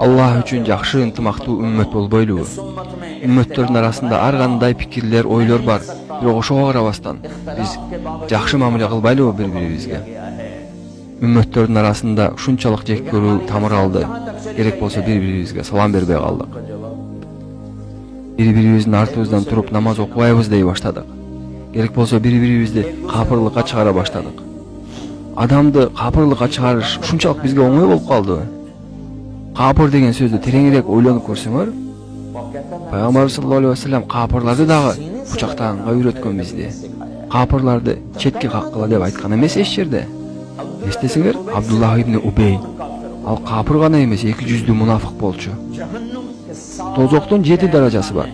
Allah үчүн жакшы ынтымактуу үммөт болбойлубу? Үммөттөрдүн арасында ар кандай пикирлер, ойлор бар. Бирок ошого карабастан биз жакшы мамиле кылбайлыбы бири-бирибизге? Үммөттөрдүн арасында ушунчалык жек көрүү тамыр алды. Керек болсо бири-бирибизге салам бербей калдык. Бири-бирибиздин артыбыздан туруп намаз окубайбыз дей баштадык. Керек болсо бири-бирибизди капырлыкка чыгара баштадык. Адамды капырлыкка чыгарыш ушунчалык бизге оңой болуп калдыбы? Капыр деген сөздү тереңирээк ойлонуп көрсөңөр, Пайгамбарыбыз саллаллаху алейхи ва саллям капырларды дагы кучактаганга үйрөткөн бизди. Капырларды четке каккыла деп айткан эмес эч жерде. Эстесеңер, Абдуллах ибн Убей. Ал капыр гана эмес, эки жүздүү мунафык болчу. Тозоктун 7 даражасы бар.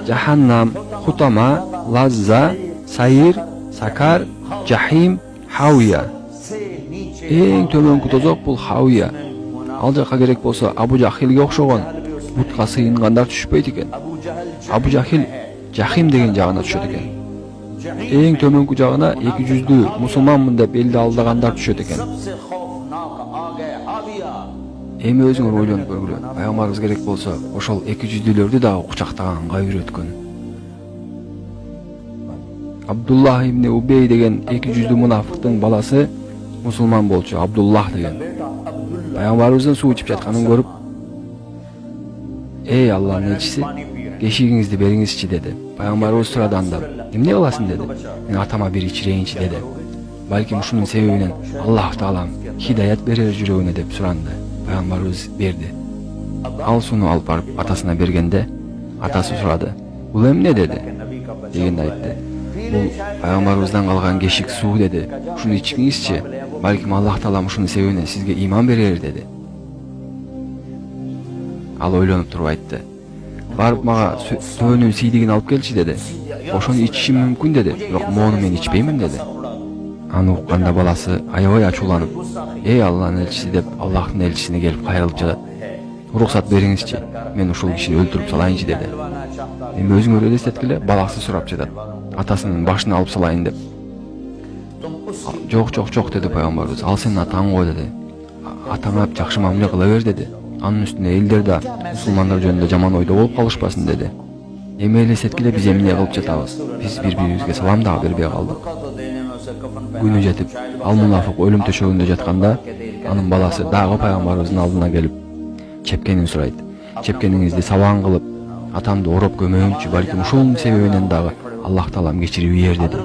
Жаханнам, Хутама, Лазза, Сайир, Сакар, Жахим, Хауия. Эң төмөнкү тозок бул Хауия. Ал жака керек болсо Абу Жахилге окшогон бутка сыйынгандар түшпөйт экен. Абу Жахил Жахим деген жагына түшөт экен. Эң төмөнкү жагына 200дүү мусулманмын деп элди алдагандар түшөт экен. Эми өзүңөр ойлонуп көргүлө. Пайгамбарыбыз керек болсо ошол 200дүүлөрдү дагы кучактаганга үйрөткөн. Абдуллах ибн Убей деген 200дүү мунафыктын баласы мусулман болчу, Абдуллах деген. Пайгамбарыбыздын суу ичип жатканын көрүп, "Эй Алланын элчиси, кешигиңизди бериңизчи" деди. Пайгамбарыбыз сурады андан. "Эмне кыласың?" деди. "Мен атама бир ичирейинчи" деди. Балким ушунун себебинен Аллах Таалам хидаят берер жүрөгүнө деп суранды. Пайгамбарыбыз берди. Ал сууну алып барып атасына бергенде, атасы сурады. "Бул эмне?" деди. Дегенде айтты. "Бул Пайгамбарыбыздан калган кешик суу" деди. "Ушуну ичиңизчи. Балким Аллах Таалам ушунун себебинен сизге иман берер" деди. Ал ойлонуп туруп айтты. "Барып мага сөөнүн сийдигин алып келчи" деди. "Ошону ичишим мүмкүн" деди. "Бирок мону мен ичпеймин" деди. Аны укканда баласы аябай ачууланып, "Эй Алланын элчиси" деп Аллахтын элчисине келип кайрылып жатат. "Уруксат бериңизчи, мен ушул кишини өлтүрүп салайынчы" деди. Эми өзүңөр элестеткиле, баласы сурап жатат. Атасынын башын алып салайын деп. Жок деди Пайгамбарыбыз. "Ал сенин атаң го" деди. "Атаңа жакшы мамиле кыла бер" деди. "Анын үстүнө элдер да мусулмандар жөнүндө жаман ойдо болуп калышпасын" деди. Эми элестеткиле, биз эмне кылып жатабыз? Биз бири-бирибизге салам дагы бербей калдык. Күнү жетип, ал мунафык өлүм төшөгүндө жатканда, анын баласы дагы Пайгамбарыбыздын алдына келип чепкенин сурайт. "Чепкениңизди сабан кылып, атамды ороп көмөйүнчү, балким ушунун себебинен дагы Аллах Таалам кечирип ийер" деди.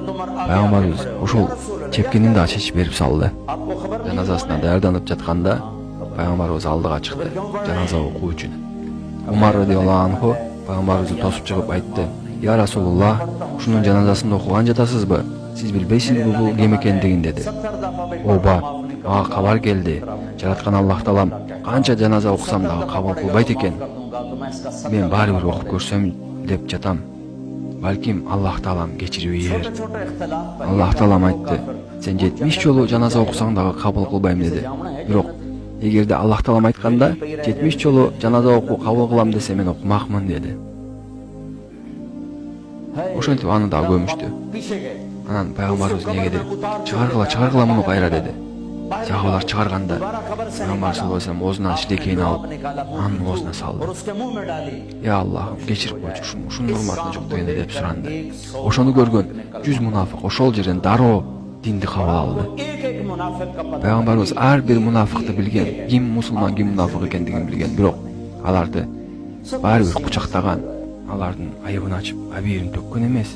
Пайгамбарыбыз ошол чепкенин дагы чечип берип салды. Жаназасына даярданып жатканда Пайгамбарыбыз алдыга чыкты, жаназа окуу үчүн. Умар радиаллаху анху Пайгамбарыбызды тосуп чыгып айтты: "Я Расулуллах, ушунун жаназасын окуган жатасызбы? Сиз билбейсизби бул ким экендигин" деди. "Ооба, мага кабар келди. Жараткан Аллах Таалам канча жаназа окусам дагы кабыл кылбайт экен. Мен баары бир окуп көрсөм деп жатам. Балким Аллах Таалам кечирип ийер." Аллах Таалам айтты: "Сен 70 жолу жаназа окусаң дагы кабыл кылбайм" деди. "Бирок эгерде Аллах Таалам айтканда 70 жолу жаназа окуу кабыл кылам десе мен окумакмын" деди. Ошентип аны дагы көмүштү. Анан Пайгамбарыбыз негедир чыгаргыла муну кайра деди. Сахабалар чыгарганда Пайгамбар саллаллаху алейхи вассалам оозунан шилекейин алып, анын оозуна салды. "Я Аллахым, кечирип койчу, ушунун урматына жоктогенде" деп суранды. Ошону көргөн 100 мунафык ошол жерден дароо динди кабыл алды. Пайгамбарыбыз ар бир мунафыкты билген, ким мусулман, ким мунафык экендигин билген, бирок аларды баары бир кучактаган, алардын айыбын ачып, абийирин төккөн эмес.